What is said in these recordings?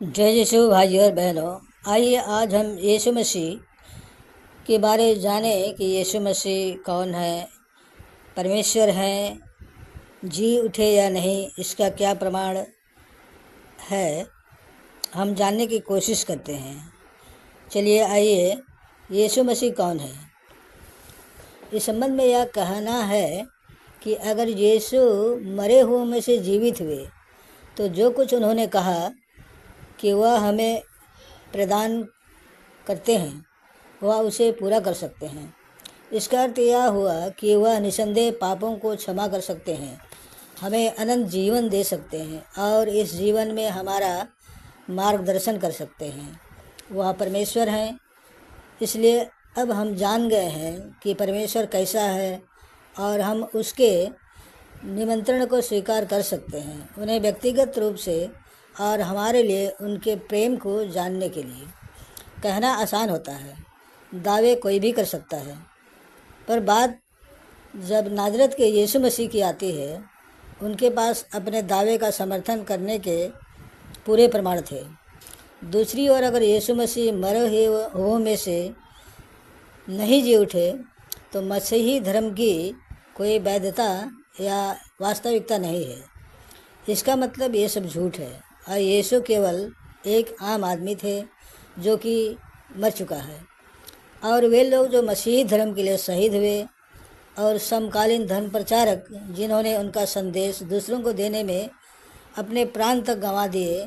जय यीशु भाइयों और बहनों। आइए आज हम यीशु मसीह के बारे जानें कि यीशु मसीह कौन है, परमेश्वर हैं, जी उठे या नहीं, इसका क्या प्रमाण है, हम जानने की कोशिश करते हैं। चलिए आइए, यीशु मसीह कौन है। इस संबंध में यह कहना है कि अगर यीशु मरे हुओं में से जीवित हुए तो जो कुछ उन्होंने कहा कि वह हमें प्रदान करते हैं वह उसे पूरा कर सकते हैं। इसका अर्थ यह हुआ कि वह निसंदेह पापों को क्षमा कर सकते हैं, हमें अनंत जीवन दे सकते हैं और इस जीवन में हमारा मार्गदर्शन कर सकते हैं। वह परमेश्वर हैं। इसलिए अब हम जान गए हैं कि परमेश्वर कैसा है और हम उसके निमंत्रण को स्वीकार कर सकते हैं, उन्हें व्यक्तिगत रूप से और हमारे लिए उनके प्रेम को जानने के लिए। कहना आसान होता है, दावे कोई भी कर सकता है, पर बात जब नाजरत के यीशु मसीह की आती है, उनके पास अपने दावे का समर्थन करने के पूरे प्रमाण थे। दूसरी ओर अगर यीशु मसीह मरे हुओं में से नहीं जी उठे तो मसीही धर्म की कोई वैधता या वास्तविकता नहीं है। इसका मतलब ये सब झूठ है और यीशु केवल एक आम आदमी थे जो कि मर चुका है, और वे लोग जो मसीही धर्म के लिए शहीद हुए और समकालीन धर्म प्रचारक जिन्होंने उनका संदेश दूसरों को देने में अपने प्राण तक गंवा दिए,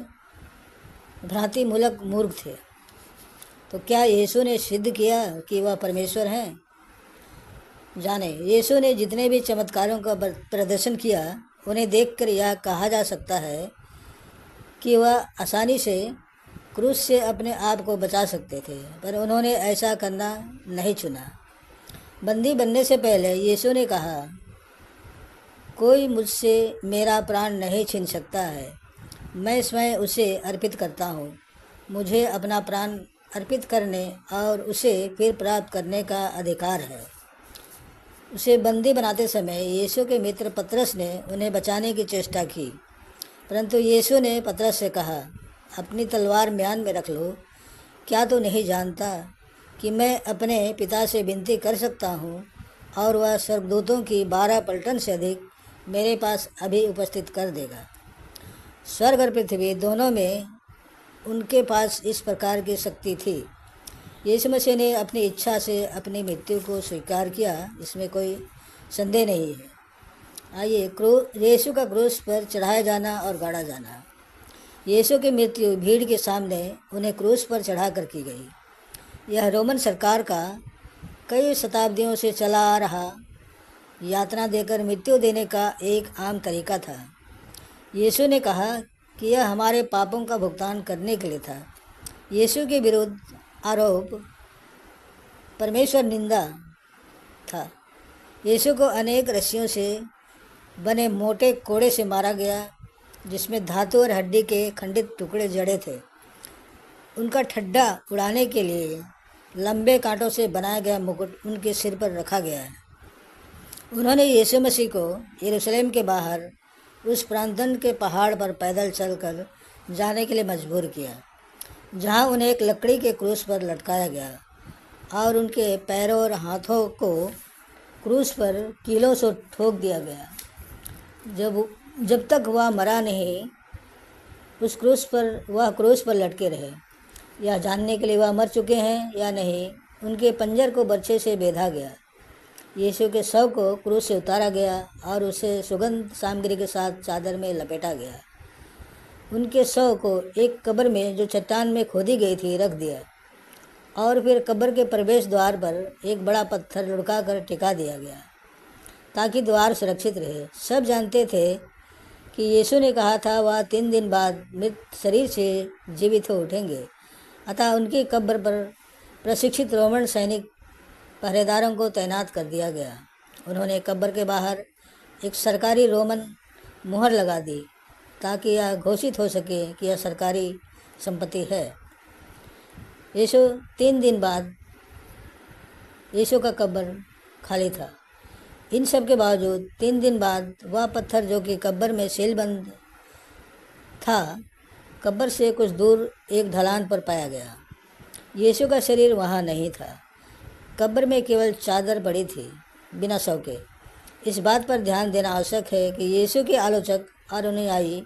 भ्रांति मूलक मूर्ख थे। तो क्या यीशु ने सिद्ध किया कि वह परमेश्वर हैं? जाने, यीशु ने जितने भी चमत्कारों का प्रदर्शन किया, उन्हें देखकर यह कहा जा सकता है कि वह आसानी से क्रूस से अपने आप को बचा सकते थे, पर उन्होंने ऐसा करना नहीं चुना। बंदी बनने से पहले यीशु ने कहा, कोई मुझसे मेरा प्राण नहीं छीन सकता है, मैं स्वयं उसे अर्पित करता हूँ। मुझे अपना प्राण अर्पित करने और उसे फिर प्राप्त करने का अधिकार है। उसे बंदी बनाते समय यीशु के मित्र पतरस ने उन्हें बचाने की चेष्टा की, परंतु यीशु ने पतरस से कहा, अपनी तलवार म्यान में रख लो। क्या तू नहीं जानता कि मैं अपने पिता से विनती कर सकता हूँ और वह स्वर्गदूतों की 12 पलटन से अधिक मेरे पास अभी उपस्थित कर देगा। स्वर्ग और पृथ्वी दोनों में उनके पास इस प्रकार की शक्ति थी। यीशु मसीह ने अपनी इच्छा से अपनी मृत्यु को स्वीकार किया, इसमें कोई संदेह नहीं है। आइए, यीशु का क्रूस पर चढ़ाया जाना और गाड़ा जाना। यीशु की मृत्यु भीड़ के सामने उन्हें क्रूस पर चढ़ा कर की गई। यह रोमन सरकार का कई शताब्दियों से चला आ रहा यातना देकर मृत्यु देने का एक आम तरीका था। यीशु ने कहा कि यह हमारे पापों का भुगतान करने के लिए था। यीशु के विरुद्ध आरोप परमेश्वर निंदा था। यीशु को अनेक रस्सियों से बने मोटे कोड़े से मारा गया, जिसमें धातु और हड्डी के खंडित टुकड़े जड़े थे। उनका ठड्डा उड़ाने के लिए लंबे कांटों से बनाया गया मुकुट उनके सिर पर रखा गया है। उन्होंने यीशु मसीह को यरूशलेम के बाहर उस प्रांतन के पहाड़ पर पैदल चलकर जाने के लिए मजबूर किया, जहां उन्हें एक लकड़ी के क्रूस पर लटकाया गया और उनके पैरों और हाथों को क्रूस पर कीलों से ठोक दिया गया। जब तक वह मरा नहीं, वह क्रूस पर लटके रहे। यह जानने के लिए वह मर चुके हैं या नहीं, उनके पंजर को बर्छे से बेधा गया। यीशु के शव को क्रूस से उतारा गया और उसे सुगंध सामग्री के साथ चादर में लपेटा गया। उनके शव को एक कब्र में जो चट्टान में खोदी गई थी रख दिया और फिर कब्र के प्रवेश द्वार पर एक बड़ा पत्थर लुढ़का कर टिका दिया गया ताकि द्वार सुरक्षित रहे। सब जानते थे कि यीशु ने कहा था वह 3 दिन बाद मृत शरीर से जीवित हो उठेंगे। अतः उनकी कब्र पर प्रशिक्षित रोमन सैनिक पहरेदारों को तैनात कर दिया गया। उन्होंने कब्र के बाहर एक सरकारी रोमन मुहर लगा दी ताकि यह घोषित हो सके कि यह सरकारी संपत्ति है। 3 दिन बाद यीशु का कब्र खाली था। इन सब के बावजूद 3 दिन बाद वह पत्थर जो कि कब्र में सीलबंद था कब्र से कुछ दूर एक ढलान पर पाया गया। यीशु का शरीर वहाँ नहीं था। कब्र में केवल चादर पड़ी थी, बिना शव के। इस बात पर ध्यान देना आवश्यक है कि यीशु के आलोचक और अनुयायी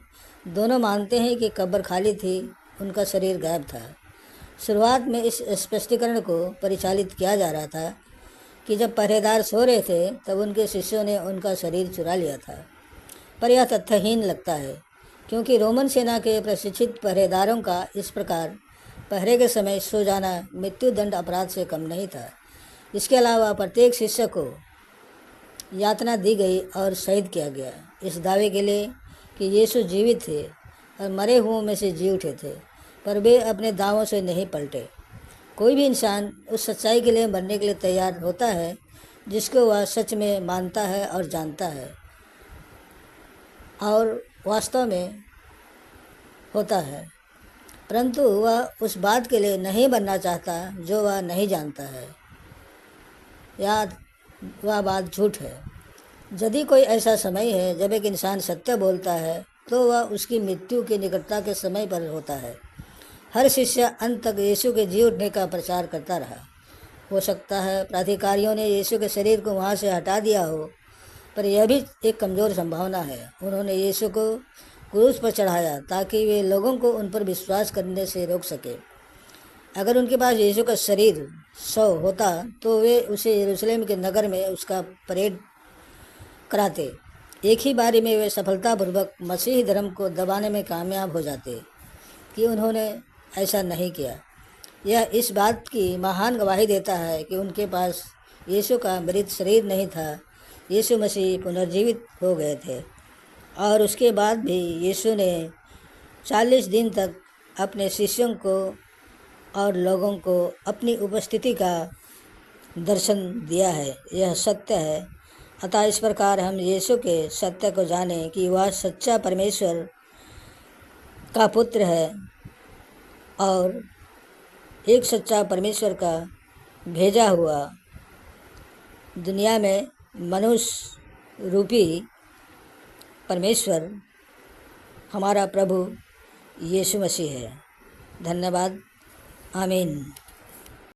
दोनों मानते हैं कि कब्र खाली थी, उनका शरीर गायब था। शुरुआत में इस स्पष्टीकरण को परिचालित किया जा रहा था कि जब पहरेदार सो रहे थे तब उनके शिष्यों ने उनका शरीर चुरा लिया था। पर यह तथ्यहीन लगता है, क्योंकि रोमन सेना के प्रशिक्षित पहरेदारों का इस प्रकार पहरे के समय सो जाना मृत्युदंड अपराध से कम नहीं था। इसके अलावा प्रत्येक शिष्य को यातना दी गई और शहीद किया गया, इस दावे के लिए कि यीशु जीवित थे और मरे हुओं में से जी उठे थे, पर वे अपने दावों से नहीं पलटे। कोई भी इंसान उस सच्चाई के लिए मरने के लिए तैयार होता है जिसको वह सच में मानता है और जानता है और वास्तव में होता है, परंतु वह उस बात के लिए नहीं बनना चाहता जो वह नहीं जानता है, या वह बात झूठ है। यदि कोई ऐसा समय है जब एक इंसान सत्य बोलता है तो वह उसकी मृत्यु की निकटता के समय पर होता है। हर शिष्य अंत तक यीशु के जी उठने का प्रचार करता रहा। हो सकता है प्राधिकारियों ने यीशु के शरीर को वहाँ से हटा दिया हो, पर यह भी एक कमज़ोर संभावना है। उन्होंने यीशु को क्रूस पर चढ़ाया ताकि वे लोगों को उन पर विश्वास करने से रोक सके। अगर उनके पास यीशु का शरीर शव होता तो वे उसे यरूशलेम के नगर में उसका परेड कराते। एक ही बारी में वे सफलतापूर्वक मसीही धर्म को दबाने में कामयाब हो जाते। कि उन्होंने ऐसा नहीं किया, यह इस बात की महान गवाही देता है कि उनके पास यीशु का मृत शरीर नहीं था। यीशु मसीह पुनर्जीवित हो गए थे और उसके बाद भी यीशु ने 40 दिन तक अपने शिष्यों को और लोगों को अपनी उपस्थिति का दर्शन दिया है। यह सत्य है। अतः इस प्रकार हम यीशु के सत्य को जानें कि वह सच्चा परमेश्वर का पुत्र है और एक सच्चा परमेश्वर का भेजा हुआ दुनिया में मनुष्य रूपी परमेश्वर हमारा प्रभु यीशु मसीह है। धन्यवाद। आमीन।